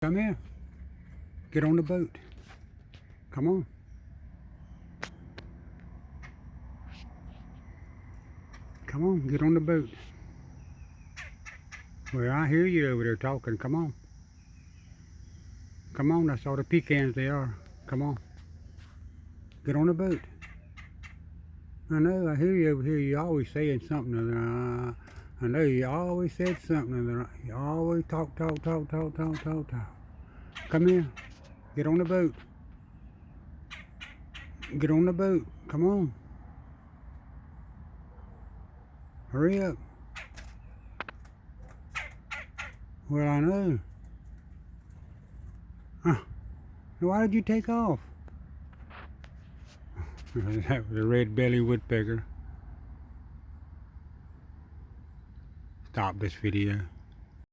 Come here. Get on the boat. Come on. Come on, get on the boat. Well, I hear you over there talking. Come on. Come on, that's all the pecans they are. Come on. Get on the boat. I know, I hear you over here. You always saying something. I know you always said something. You always talk. Come here. Get on the boat. Get on the boat. Come on. Hurry up. Well, I know. Why did you take off? That was a red-bellied woodpecker. Stop this video.